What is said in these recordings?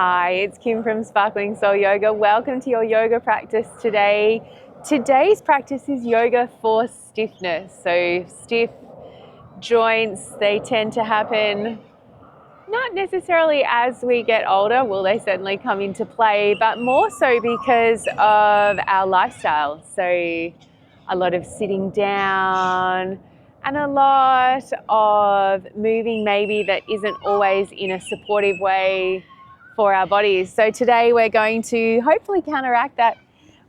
Hi, it's Kim from Sparkling Soul Yoga. Welcome to your yoga practice today. Today's practice is yoga for stiffness. So stiff joints, they tend to happen not necessarily as we get older, well, they certainly come into play, but more so because of our lifestyle. So a lot of sitting down and a lot of moving maybe that isn't always in a supportive way for our bodies. So today we're going to hopefully counteract that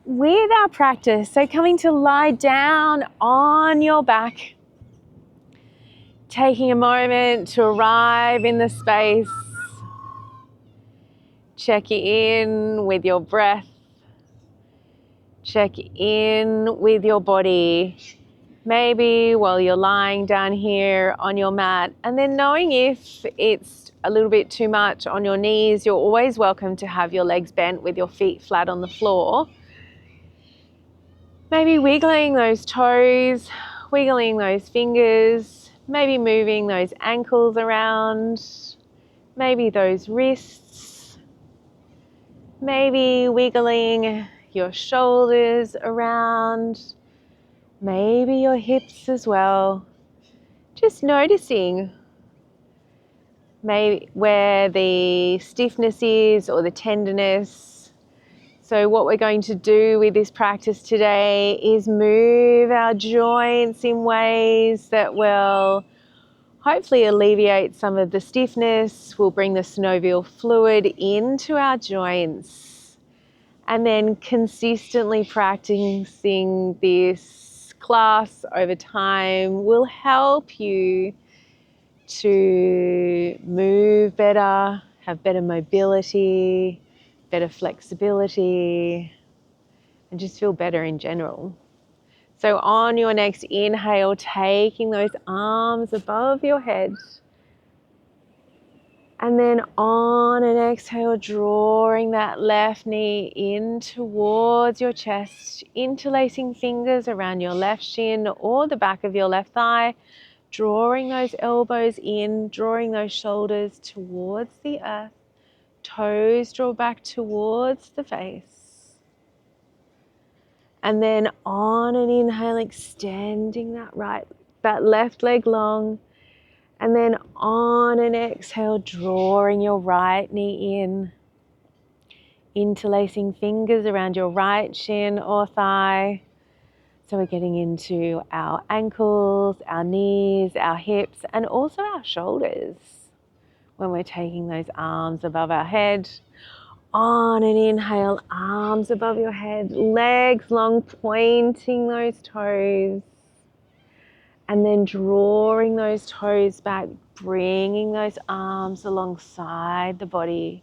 with our practice. So coming to lie down on your back, taking a moment to arrive in the space, check in with your breath, check in with your body, maybe while you're lying down here on your mat, and then knowing if it's a little bit too much on your knees, you're always welcome to have your legs bent with your feet flat on the floor. Maybe wiggling those toes, wiggling those fingers, maybe moving those ankles around, maybe those wrists, maybe wiggling your shoulders around, maybe your hips as well. Just noticing maybe where the stiffness is or the tenderness. So what we're going to do with this practice today is move our joints in ways that will hopefully alleviate some of the stiffness. We'll bring the synovial fluid into our joints, and then consistently practicing this class over time will help you to move better, have better mobility, better flexibility, and just feel better in general. So on your next inhale, taking those arms above your head. And then on an exhale, drawing that left knee in towards your chest, interlacing fingers around your left shin or the back of your left thigh, drawing those elbows in, drawing those shoulders towards the earth, toes draw back towards the face. And then on an inhale, extending that left leg long. And then on an exhale, drawing your right knee in, interlacing fingers around your right shin or thigh. So we're getting into our ankles, our knees, our hips, and also our shoulders when we're taking those arms above our head. On an inhale, arms above your head, legs long, pointing those toes. And then drawing those toes back, bringing those arms alongside the body.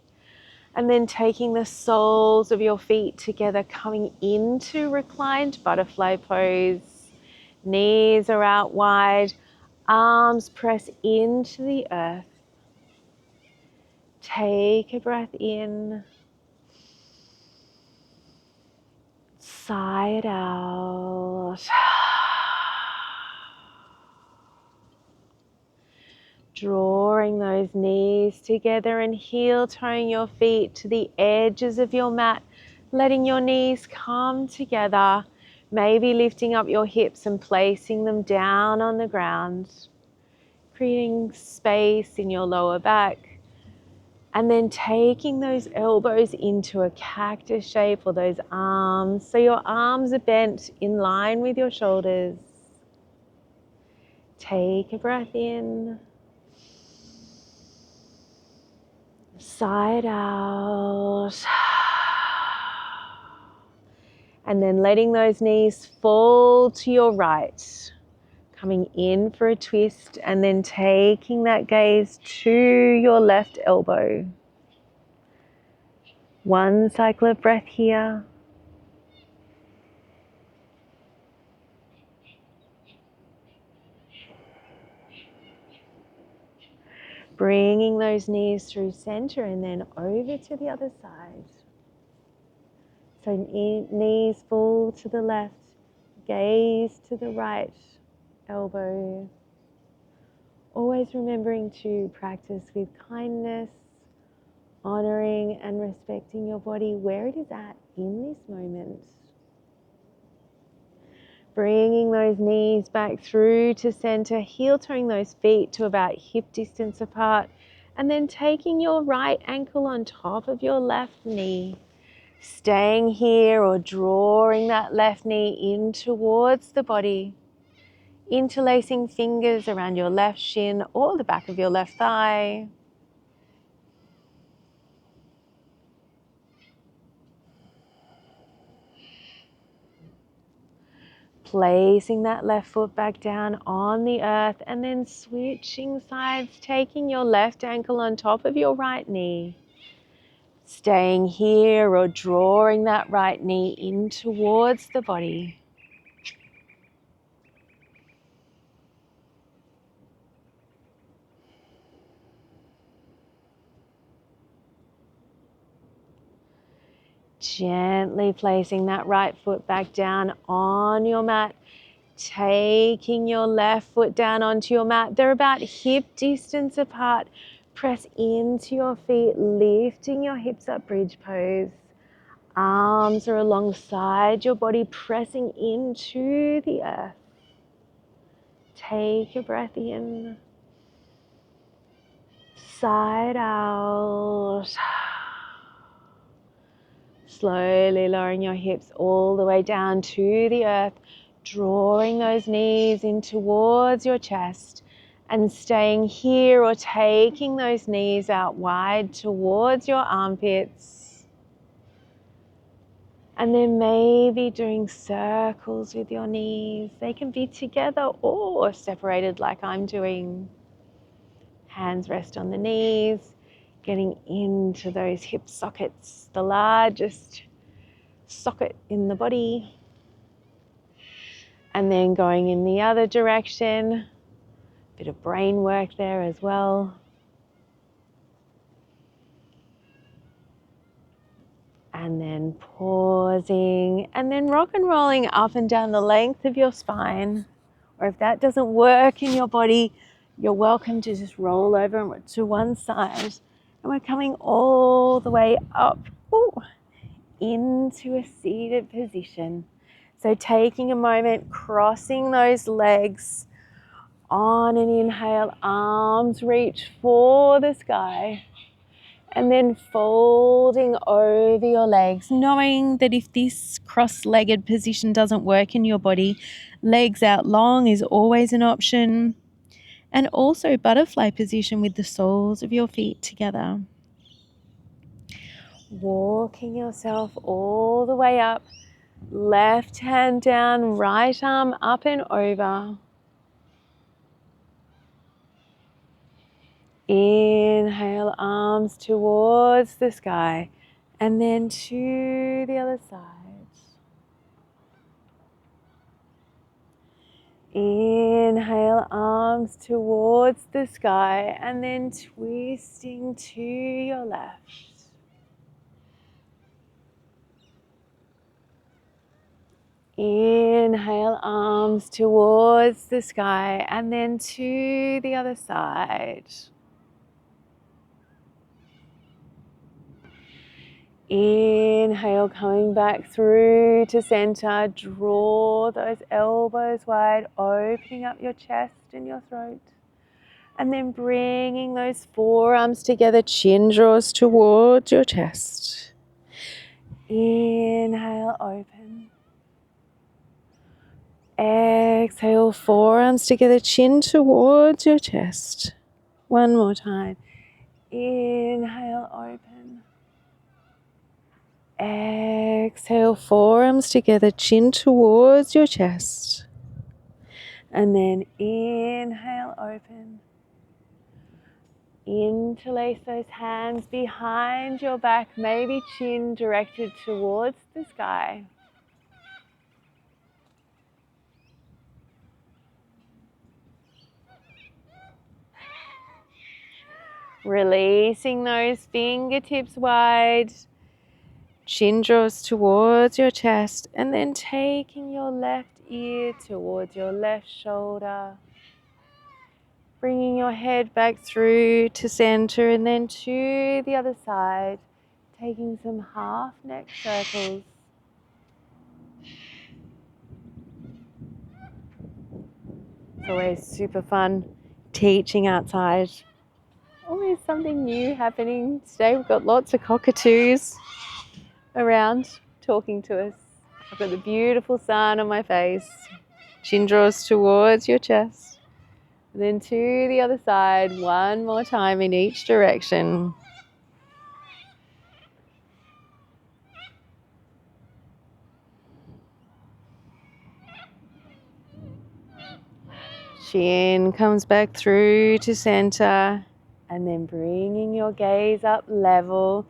And then taking the soles of your feet together, coming into reclined butterfly pose. Knees are out wide, arms press into the earth. Take a breath in. Sigh it out. Drawing those knees together and heel-toeing your feet to the edges of your mat, letting your knees come together, maybe lifting up your hips and placing them down on the ground, creating space in your lower back, and then taking those elbows into a cactus shape or those arms, so your arms are bent in line with your shoulders. Take a breath in. Sigh it out. And then letting those knees fall to your right. Coming in for a twist and then taking that gaze to your left elbow. One cycle of breath here. Bringing those knees through center and then over to the other side. So knees fall to the left, gaze to the right elbow. Always remembering to practice with kindness, honoring and respecting your body where it is at in this moment. Bringing those knees back through to center, heel-toeing those feet to about hip distance apart, and then taking your right ankle on top of your left knee. Staying here or drawing that left knee in towards the body. Interlacing fingers around your left shin or the back of your left thigh. Placing that left foot back down on the earth and then switching sides, taking your left ankle on top of your right knee. Staying here or drawing that right knee in towards the body. Gently placing that right foot back down on your mat. Taking your left foot down onto your mat. They're about hip distance apart. Press into your feet, lifting your hips up, bridge pose. Arms are alongside your body, pressing into the earth. Take your breath in. Side out. Slowly lowering your hips all the way down to the earth, drawing those knees in towards your chest and staying here or taking those knees out wide towards your armpits. And then maybe doing circles with your knees. They can be together or separated like I'm doing. Hands rest on the knees, getting into those hip sockets, the largest socket in the body. And then going in the other direction, bit of brain work there as well. And then pausing and then rock and rolling up and down the length of your spine. Or if that doesn't work in your body, you're welcome to just roll over to one side. And we're coming all the way up into a seated position. So taking a moment, crossing those legs. On an inhale, arms reach for the sky. And then folding over your legs, knowing that if this cross-legged position doesn't work in your body, legs out long is always an option. And also butterfly position with the soles of your feet together. Walking yourself all the way up, left hand down, right arm up and over. Inhale, arms towards the sky, and then to the other side. Inhale, arms towards the sky, and then twisting to your left. Inhale, arms towards the sky, and then to the other side. Inhale, coming back through to center. Draw those elbows wide, opening up your chest and your throat. And then bringing those forearms together, chin draws towards your chest. Inhale, open. Exhale, forearms together, chin towards your chest. One more time. Inhale, open. Exhale, forearms together, chin towards your chest. And then inhale, open. Interlace those hands behind your back, maybe chin directed towards the sky. Releasing those fingertips wide. Chin draws towards your chest, and then taking your left ear towards your left shoulder. Bringing your head back through to center and then to the other side, taking some half neck circles. It's always super fun teaching outside. Always something new happening. Today we've got lots of cockatoos around talking to us. I've got the beautiful sun on my face. Chin draws towards your chest. And then to the other side, one more time in each direction. Chin comes back through to center, and then bringing your gaze up level,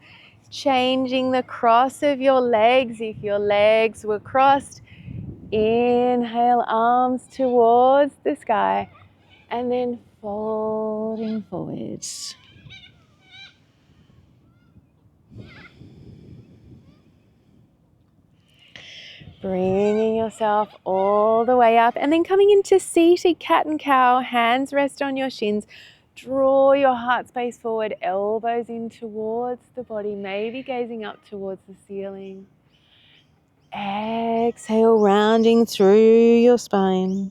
changing the cross of your legs. If your legs were crossed, inhale, arms towards the sky, and then folding forwards. Bringing yourself all the way up and then coming into seated cat and cow. Hands rest on your shins. Draw your heart space forward, elbows in towards the body, maybe gazing up towards the ceiling. Exhale, rounding through your spine.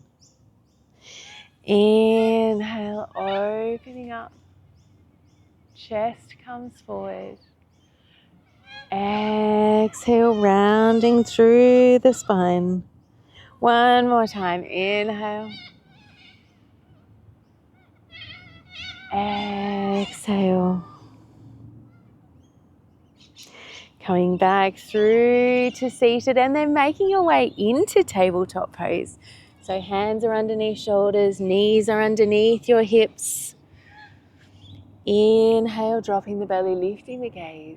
Inhale, opening up. Chest comes forward. Exhale, rounding through the spine. One more time. Inhale. Exhale. Coming back through to seated and then making your way into tabletop pose. So hands are underneath shoulders, knees are underneath your hips. Inhale, dropping the belly, lifting the gaze.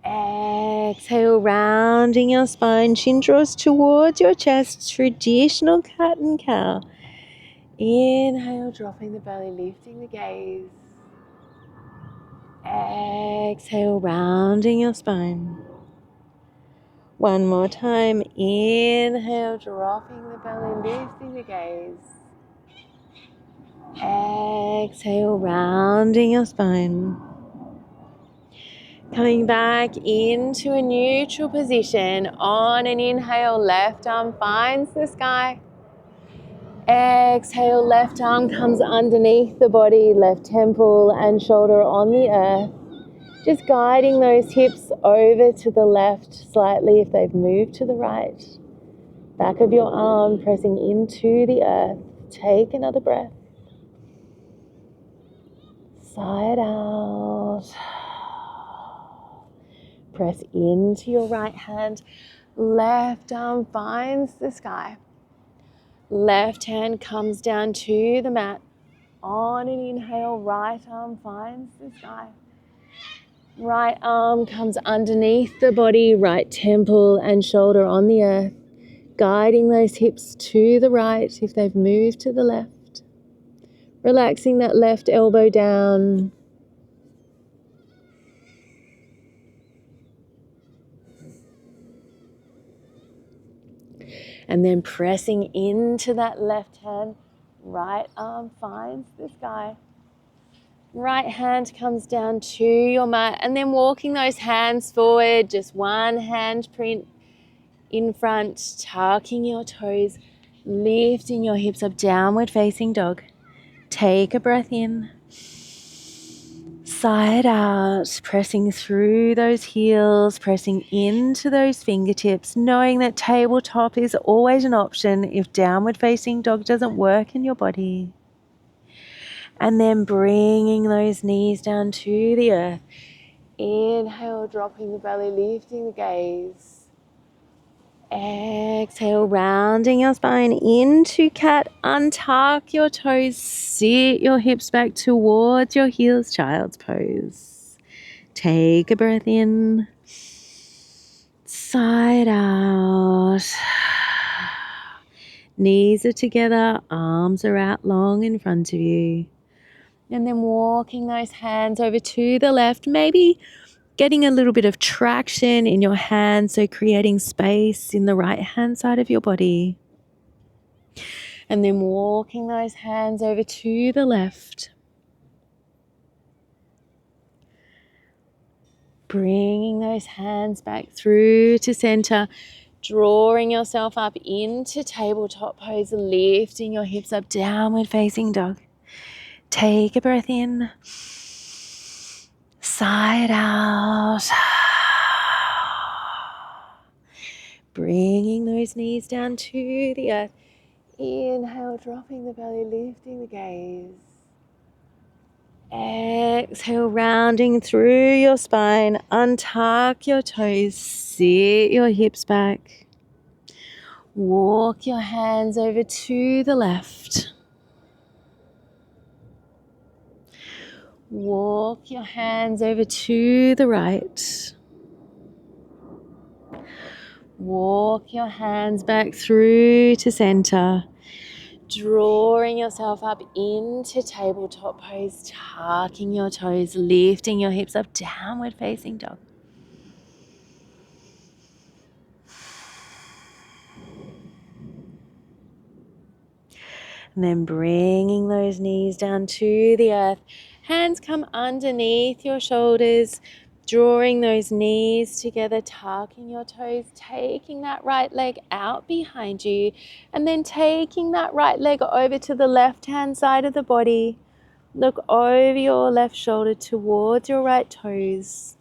Exhale, rounding your spine, chin draws towards your chest, traditional cat and cow. Inhale, dropping the belly, lifting the gaze. Exhale, rounding your spine. One more time. Inhale, dropping the belly, lifting the gaze. Exhale, rounding your spine. Coming back into a neutral position. On an inhale, left arm finds the sky. Exhale, left arm comes underneath the body, left temple and shoulder on the earth. Just guiding those hips over to the left slightly if they've moved to the right. Back of your arm pressing into the earth. Take another breath. Side out. Press into your right hand. Left arm finds the sky. Left hand comes down to the mat. On an inhale, right arm finds the sky. Right arm comes underneath the body, right temple and shoulder on the earth, guiding those hips to the right if they've moved to the left. Relaxing that left elbow down. And then pressing into that left hand, right arm finds the sky. Right hand comes down to your mat and then walking those hands forward, just one hand print in front, tucking your toes, lifting your hips up, downward facing dog. Take a breath in, side out, pressing through those heels, pressing into those fingertips, knowing that tabletop is always an option if downward facing dog doesn't work in your body. And then bringing those knees down to the earth. Inhale, dropping the belly, lifting the gaze. Exhale, rounding your spine into cat. Untuck your toes, sit your hips back towards your heels, child's pose. Take a breath in. Side out. Knees are together, arms are out long in front of you. And then walking those hands over to the left, maybe getting a little bit of traction in your hands, so creating space in the right hand side of your body. And then walking those hands over to the left. Bringing those hands back through to center, drawing yourself up into tabletop pose, lifting your hips up, downward facing dog. Take a breath in, sigh it out. Bringing those knees down to the earth. Inhale, dropping the belly, lifting the gaze. Exhale, rounding through your spine, untuck your toes, sit your hips back. Walk your hands over to the left. Walk your hands over to the right. Walk your hands back through to center. Drawing yourself up into tabletop pose, tucking your toes, lifting your hips up, downward facing dog. And then bringing those knees down to the earth. Hands come underneath your shoulders, drawing those knees together, tucking your toes, taking that right leg out behind you, and then taking that right leg over to the left-hand side of the body. Look over your left shoulder towards your right toes.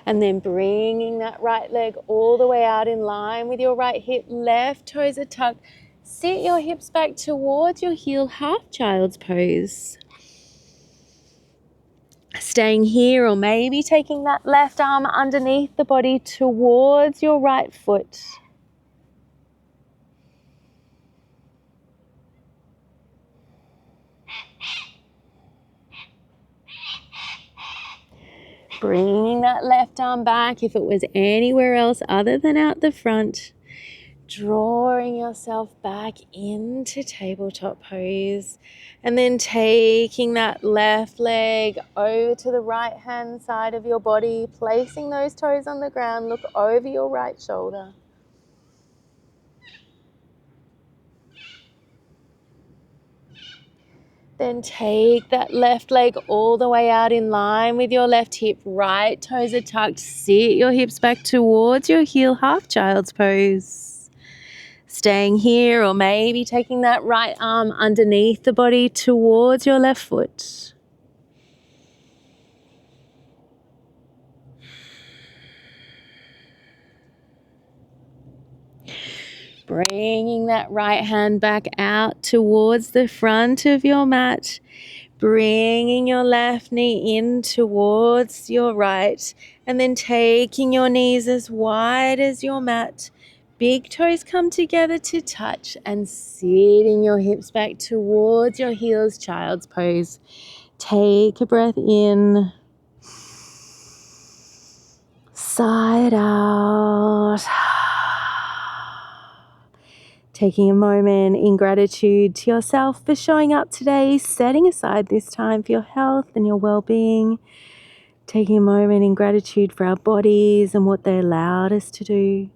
And then bringing that right leg all the way out in line with your right hip, left toes are tucked. Sit your hips back towards your heel, half child's pose. Staying here, or maybe taking that left arm underneath the body towards your right foot. Bringing that left arm back if it was anywhere else other than out the front. Drawing yourself back into tabletop pose, and then taking that left leg over to the right hand side of your body, placing those toes on the ground. Look over your right shoulder. Then take that left leg all the way out in line with your left hip. Right toes are tucked. Sit your hips back towards your heel, half child's pose. Staying here, or maybe taking that right arm underneath the body towards your left foot. Bringing that right hand back out towards the front of your mat. Bringing your left knee in towards your right, and then taking your knees as wide as your mat. Big toes come together to touch, and sitting your hips back towards your heels, child's pose. Take a breath in. Sigh it out. Taking a moment in gratitude to yourself for showing up today, setting aside this time for your health and your well-being. Taking a moment in gratitude for our bodies and what they allowed us to do,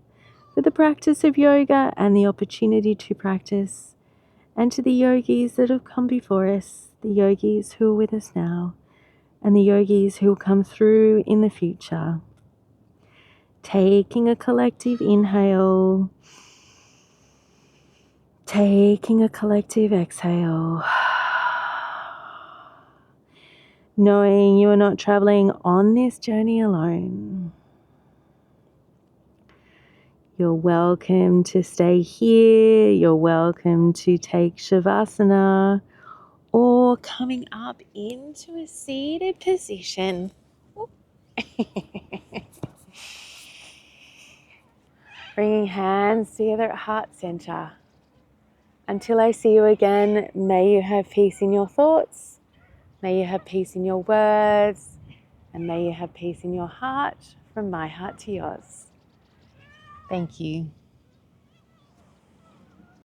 for the practice of yoga and the opportunity to practice, and to the yogis that have come before us, the yogis who are with us now, and the yogis who will come through in the future. Taking a collective inhale. Taking a collective exhale. Knowing you are not traveling on this journey alone. You're welcome to stay here. You're welcome to take Shavasana, or coming up into a seated position. Bringing hands together at heart center. Until I see you again, may you have peace in your thoughts, may you have peace in your words, and may you have peace in your heart, from my heart to yours. Thank you.